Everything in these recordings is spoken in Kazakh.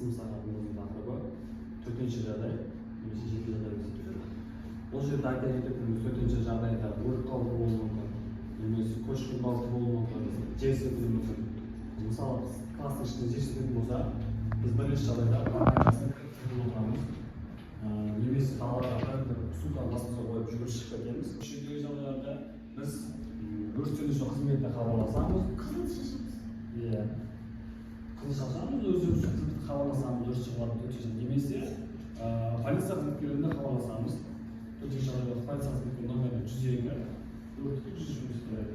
қысым сағатымыздың тақырыбы төтенше жағдай немесе жеке жағдай деп аталады. Бұл жерде айта кететініміз төтенше жағдайда өрт қаупі болуы мүмкін, немесе көшкін қаупі болуы мүмкін, жер сілкінуі мүмкін. Мысалы класстың ішінде жер сілкінетін болса, біз бірінші жағдайда қайдасын кіріп отырамыз. Немесе далаға судан басымызға қойып жүгіріп шығып кетеміз. Үшінші жағдайларда біз өрт сөндіруші қызметіне хабарласамыз. Қызыл шашамыз. Иә. Қызыл шашамыз, өзіміз хабарласамыз, өрт шығарып төтенше. Немесе полиция қызметкерлеріне хабарласамыз. Төтенше жағдайда полиция қызметінің номері 102 өртке 103 береді.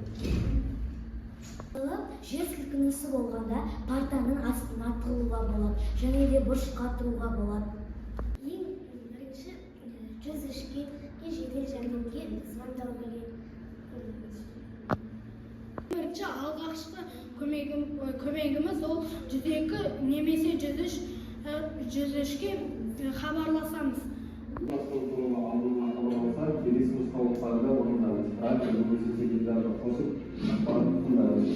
Жер сілкінісі болғанда партаның астына тығылуға болады, және де бұрышқа тұруға болады. Ең бірінші 103-ге жедел жәрдемге звондау керек. Бірінші алғашқы көмегіміз ол 102 немесе 103-ге хабарласамыз. Келесі нұсқаулықтарды орындаңыз. Радио немесе теледидарды қосып, ақпаратты тыңдаңыз.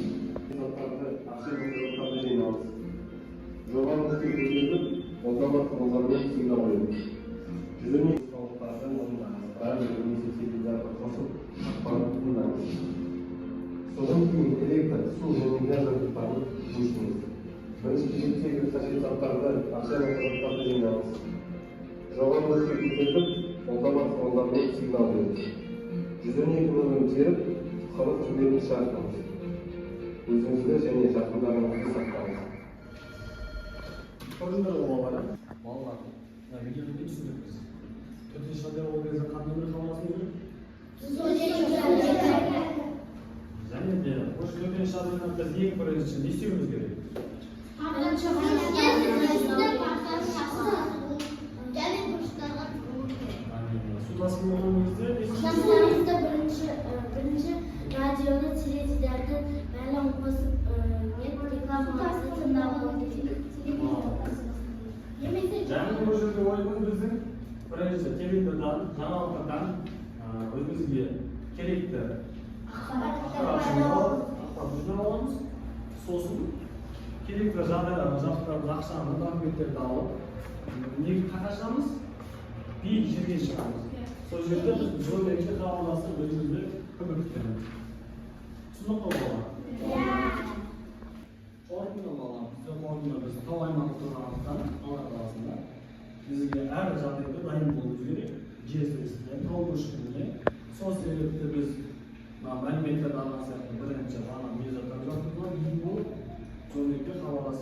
Заттарды ақша заттарды жинаңыз. Жобаны көтеріп, қолданбалы құралдармен сигнал қойыңыз. 102 нұсқаулықтарды орындаңыз. Радио немесе теледидарды қосып, ақпаратты тыңдаңыз. Содан кейін электр, су және газ жабдықтарын өшіріңіз. Бірінші кезектегі қажет заттарды ақша заттарды жинаңыз. Жобаны көтеріп, қолданбалы құралдармен сигнал қойыңыз. 112 нөмірін теріп, құтқару қызметіне шақырыңыз. Өзіңізді және жақындарыңызды сақтаңыз. Көрдіңдер ғой балалар. Видеоны түсіндіріңіз. Төтенше жағдай болған кезде қандай бір хабарласу керек? Және де осы төтенше жағдайда біз ең бірінші не істеуіміз керек? Су тасқыны болған кезде бірінші радионы, теледидарды бәрін қосып, рекламасын тыңдап және бұл жерде ойымыз біздің бірінші теледидардан, жаңалықтардан өзімізге керекті ақпарат жинап аламыз. Сосын керекті жағдайларға жабдықтарды, ақшаны, документтерді алып, неге қағажамыз? Биік жерге шығамыз. Сол жерде біз 112-ге хабарласып өзімізді көмек күтеміз. Түсінікті болған? Қорытынды болған. Бізде қорытынды біз тау аймағы тұрғандықтан, Алға қаласында бізге әр жағдайда дайын болуымыз керек. Жер сілкінісіне, тау көшкініне. Сол себепті біз мәліметтерді алған сияқты бірінші ғана мезаттар жатырған, ең болып 112-ге хабарласып